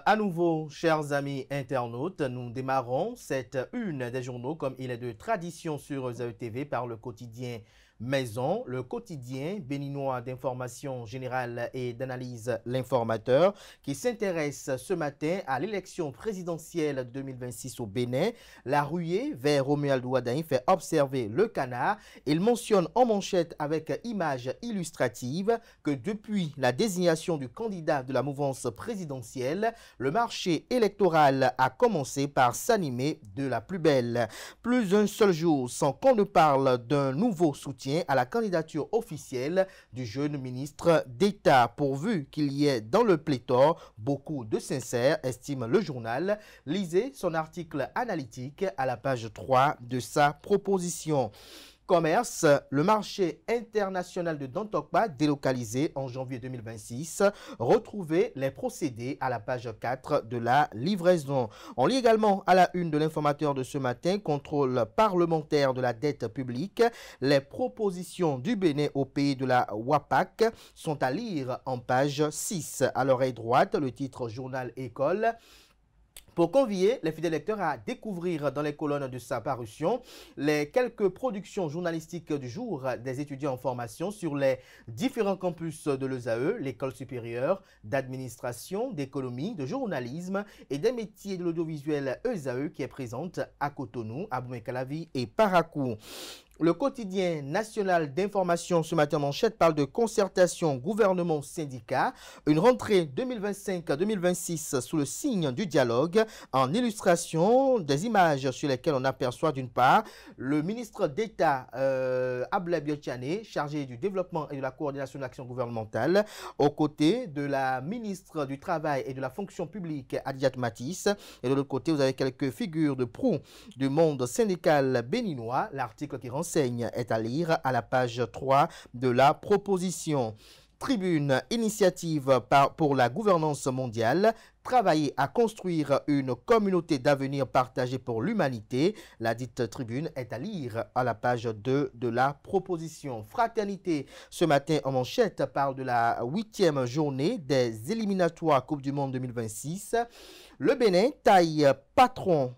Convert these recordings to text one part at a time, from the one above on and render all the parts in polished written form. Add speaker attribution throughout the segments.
Speaker 1: À nouveau, chers amis internautes, nous démarrons cette une des journaux comme il est de tradition sur ZETV par le quotidien Maison, le quotidien béninois d'information générale et d'analyse L'Informateur, qui s'intéresse ce matin à l'élection présidentielle de 2026 au Bénin. La ruée vers Romuald Ouadaï fait observer le canard. Il mentionne en manchette avec image illustrative que depuis la désignation du candidat de la mouvance présidentielle, le marché électoral a commencé par s'animer de la plus belle. Plus un seul jour sans qu'on ne parle d'un nouveau soutien à la candidature officielle du jeune ministre d'État, pourvu qu'il y ait dans le pléthore beaucoup de sincères, estime le journal. Lisez son article analytique à la page 3 de sa proposition. Commerce, le marché international de Dantokpa délocalisé en janvier 2026. Retrouvez les procédés à la page 4 de la livraison. On lit également à la une de l'Informateur de ce matin, contrôle parlementaire de la dette publique. Les propositions du Bénin au pays de la WAPAC sont à lire en page 6. À l'oreille droite, le titre Journal École, pour convier les fidèles lecteurs à découvrir dans les colonnes de sa parution les quelques productions journalistiques du jour des étudiants en formation sur les différents campus de l'ESAE, l'école supérieure d'administration, d'économie, de journalisme et des métiers de l'audiovisuel ESAE qui est présente à Cotonou, à Boumé-Calavi et Parakou. Le quotidien national d'information ce matin manchette parle de concertation gouvernement-syndicat, une rentrée 2025-2026 sous le signe du dialogue, en illustration des images sur lesquelles on aperçoit d'une part le ministre d'État Ablai Biotchane, chargé du développement et de la coordination de l'action gouvernementale, aux côtés de la ministre du Travail et de la fonction publique Adiat Matisse, et de l'autre côté vous avez quelques figures de proue du monde syndical béninois. L'article qui renseigne est à lire à la page 3 de la proposition. Tribune, initiative pour la gouvernance mondiale, travailler à construire une communauté d'avenir partagée pour l'humanité. La dite tribune est à lire à la page 2 de la proposition. Fraternité, ce matin en manchette, parle de la 8e journée des éliminatoires Coupe du Monde 2026. Le Bénin taille patron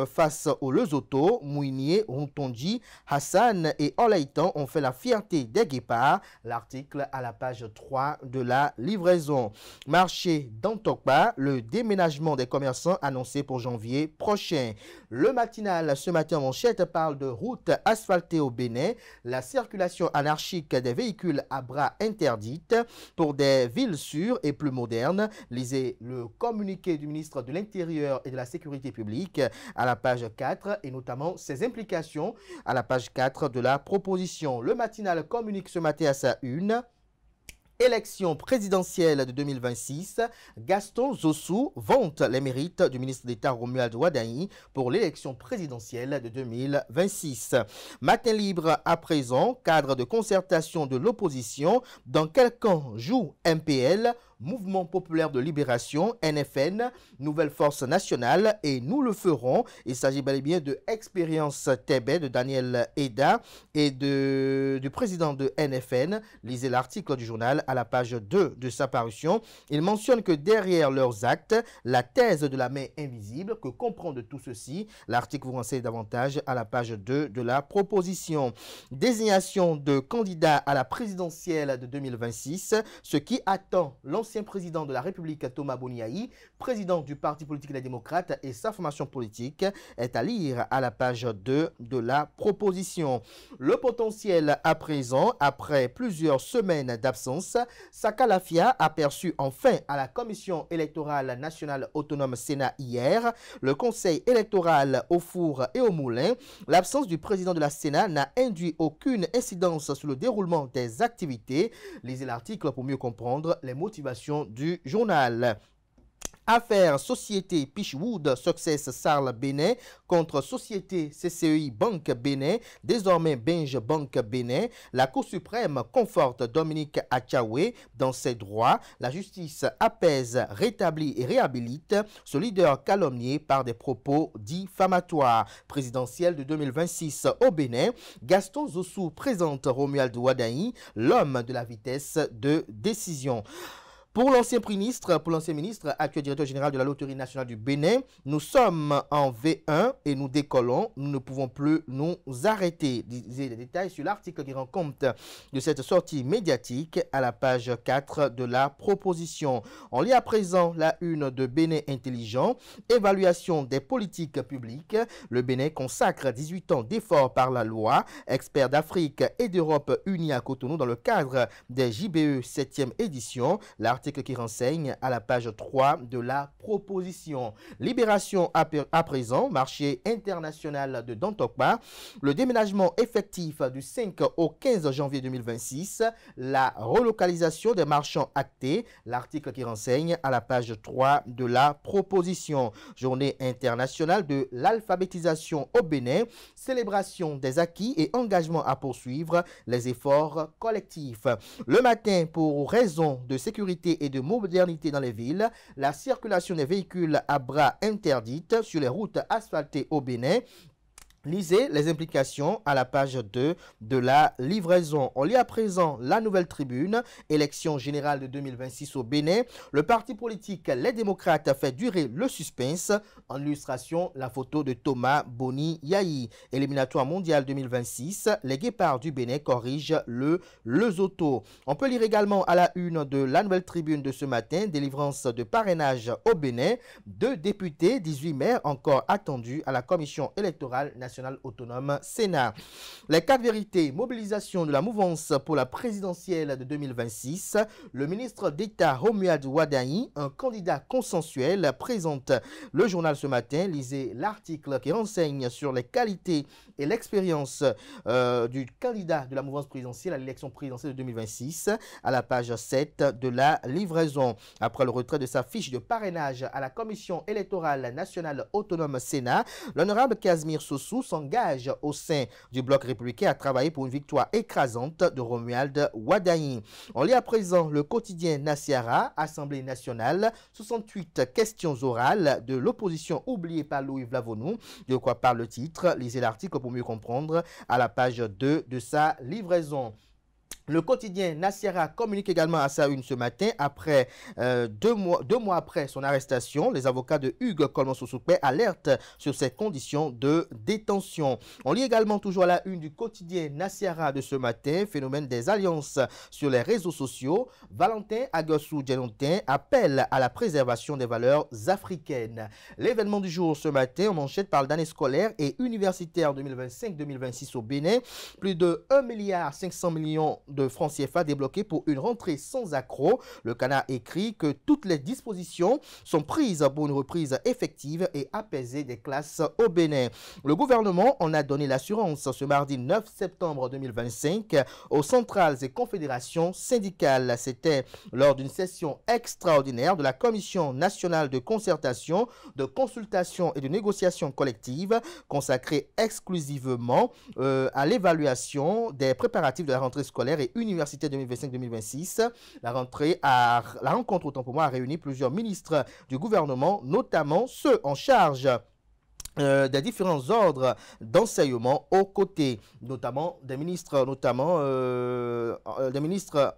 Speaker 1: face aux Lesotho. Mouinier, Rontondi, Hassan et Olaïtan ont fait la fierté des guépards. L'article à la page 3 de la livraison. Marché d'Antokpa, le déménagement des commerçants annoncé pour janvier prochain. Le matinal ce matin en manchette parle de routes asphaltées au Bénin, la circulation anarchique des véhicules à bras interdites pour des villes sûres et plus modernes. Lisez le communiqué du ministre de l'Intérieur et de la Sécurité publique à la page 4 et notamment ses implications à la page 4 de la proposition. Le matinal communique ce matin à sa une. Élection présidentielle de 2026, Gaston Zossou vante les mérites du ministre d'État Romuald Ouadaï pour l'élection présidentielle de 2026. Matin libre à présent, cadre de concertation de l'opposition, dans quel camp joue MPL, Mouvement populaire de libération, NFN, Nouvelle Force Nationale et Nous le ferons. Il s'agit bel et bien de Expérience Tébé de Daniel Eda et du président de NFN. Lisez l'article du journal à la page 2 de sa parution. Il mentionne que derrière leurs actes, la thèse de la main invisible, que comprend de tout ceci. L'article vous renseigne davantage à la page 2 de la proposition. Désignation de candidats à la présidentielle de 2026, ce qui attend l'ancien président de la République Thomas Boniaï, président du Parti politique des démocrates et sa formation politique, est à lire à la page 2 de la proposition. Le potentiel à présent, après plusieurs semaines d'absence, Saka Lafia aperçu enfin à la Commission électorale nationale autonome Sénat hier, le Conseil électoral au four et au moulin. L'absence du président de la Sénat n'a induit aucune incidence sur le déroulement des activités. Lisez l'article pour mieux comprendre les motivations du journal. Affaire Société Pitchwood Success Sarl Bénin contre Société CCEI Banque Bénin, désormais Binge Banque Bénin. La Cour suprême conforte Dominique Achaoué dans ses droits. La justice apaise, rétablit et réhabilite ce leader calomnié par des propos diffamatoires. Présidentielle de 2026 au Bénin, Gaston Zossou présente Romuald Ouadaï, l'homme de la vitesse de décision. Pour l'ancien ministre, actuel directeur général de la Loterie nationale du Bénin, nous sommes en V1 et nous décollons. Nous ne pouvons plus nous arrêter. Lisez les détails sur l'article qui rend compte de cette sortie médiatique à la page 4 de la proposition. On lit à présent la une de Bénin Intelligent, évaluation des politiques publiques. Le Bénin consacre 18 ans d'efforts par la loi. Experts d'Afrique et d'Europe unis à Cotonou dans le cadre des JBE 7e édition. L'article qui renseigne à la page 3 de la proposition. Libération à présent, marché international de Dantokba. Le déménagement effectif du 5 au 15 janvier 2026. La relocalisation des marchands actés. L'article qui renseigne à la page 3 de la proposition. Journée internationale de l'alphabétisation au Bénin. Célébration des acquis et engagement à poursuivre les efforts collectifs. Le matin, pour raison de sécurité et de modernité dans les villes, la circulation des véhicules à bras interdite sur les routes asphaltées au Bénin. Lisez les implications à la page 2 de la livraison. On lit à présent la Nouvelle Tribune, élection générale de 2026 au Bénin. Le parti politique Les Démocrates fait durer le suspense. En illustration, la photo de Thomas Boni Yahi. Éliminatoire mondial 2026, les Guépards du Bénin corrigent le Lesotho. On peut lire également à la une de la Nouvelle Tribune de ce matin, délivrance de parrainage au Bénin. 2 députés, 18 maires encore attendus à la commission électorale nationale autonome Sénat. Les 4 vérités, mobilisation de la mouvance pour la présidentielle de 2026. Le ministre d'État Romuald Wadayi, un candidat consensuel, présente le journal ce matin. Lisez l'article qui renseigne sur les qualités et l'expérience du candidat de la mouvance présidentielle à l'élection présidentielle de 2026 à la page 7 de la livraison. Après le retrait de sa fiche de parrainage à la commission électorale nationale autonome Sénat, l'honorable Casimir Sossou s'engage au sein du bloc républicain à travailler pour une victoire écrasante de Romuald Wadayi. On lit à présent le quotidien Nasiara, Assemblée nationale, 68 questions orales de l'opposition oubliée par Louis Vlavonou. De quoi parle le titre? Lisez l'article pour mieux comprendre à la page 2 de sa livraison. Le quotidien Nasiara communique également à sa une ce matin après 2 mois après son arrestation. Les avocats de Hugues Colman-Soussoukpe alertent sur ses conditions de détention. On lit également toujours à la une du quotidien Nasiara de ce matin, phénomène des alliances sur les réseaux sociaux. Valentin Agossou Djenontin appelle à la préservation des valeurs africaines. L'événement du jour ce matin, on manchette parle d'année scolaire et universitaire 2025-2026 au Bénin. Plus de 1,5 milliard de francs CFA débloqués pour une rentrée sans accroc. Le Canard écrit que toutes les dispositions sont prises pour une reprise effective et apaisée des classes au Bénin. Le gouvernement en a donné l'assurance ce mardi 9 septembre 2025 aux centrales et confédérations syndicales. C'était lors d'une session extraordinaire de la Commission nationale de concertation, de consultation et de négociation collective consacrée exclusivement à l'évaluation des préparatifs de la rentrée scolaire et université 2025-2026. La rencontre, autant pour moi, a réuni plusieurs ministres du gouvernement, notamment ceux en charge des différents ordres d'enseignement aux côtés, notamment des ministres,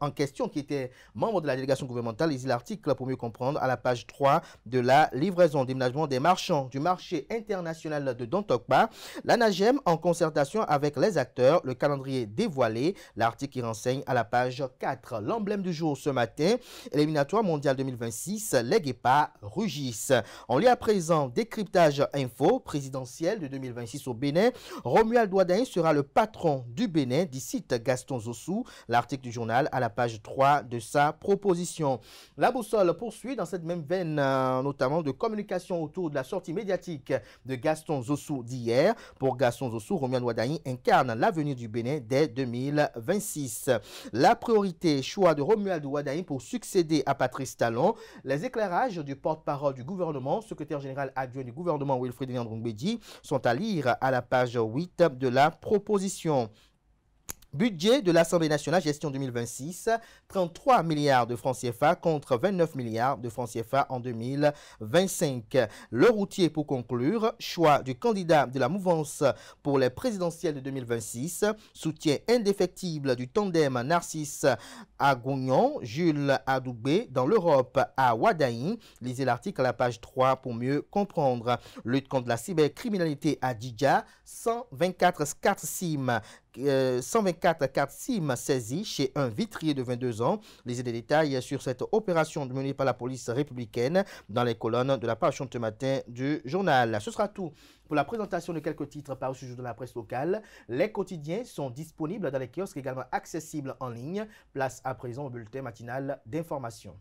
Speaker 1: en question qui étaient membres de la délégation gouvernementale. Lisez l'article pour mieux comprendre à la page 3 de la livraison. Déménagement des marchands du marché international de Dantokba. La NAGEM en concertation avec les acteurs, le calendrier dévoilé. L'article qui renseigne à la page 4. L'emblème du jour ce matin, éliminatoire mondial 2026, les Guépards rugissent. On lit à présent décryptage info présidentielle de 2026 au Bénin. Romuald Wadayi sera le patron du Bénin, dit cite Gaston Zossou. L'article du journal à la page 3 de sa proposition. La boussole poursuit dans cette même veine, notamment de communication autour de la sortie médiatique de Gaston Zossou d'hier. Pour Gaston Zossou, Romuald Wadayi incarne l'avenir du Bénin dès 2026. La priorité, choix de Romuald Wadayi pour succéder à Patrice Talon. Les éclairages du porte-parole du gouvernement, secrétaire général adjoint du gouvernement Wilfried Ndongbedi, sont à lire à la page 8 de la proposition. Budget de l'Assemblée nationale, gestion 2026, 33 milliards de francs CFA contre 29 milliards de francs CFA en 2025. Le routier pour conclure, choix du candidat de la mouvance pour les présidentielles de 2026, soutien indéfectible du tandem Narcisse Agognon, Jules Adoubé dans l'Europe à Wadaï. Lisez l'article à la page 3 pour mieux comprendre. Lutte contre la cybercriminalité à Djidja, 124 cartes SIM. 124 cartes SIM saisies chez un vitrier de 22 ans. Lisez des détails sur cette opération menée par la police républicaine dans les colonnes de la page de ce matin du journal. Ce sera tout pour la présentation de quelques titres parus ce jour dans la presse locale. Les quotidiens sont disponibles dans les kiosques, également accessibles en ligne. Place à présent au bulletin matinal d'information.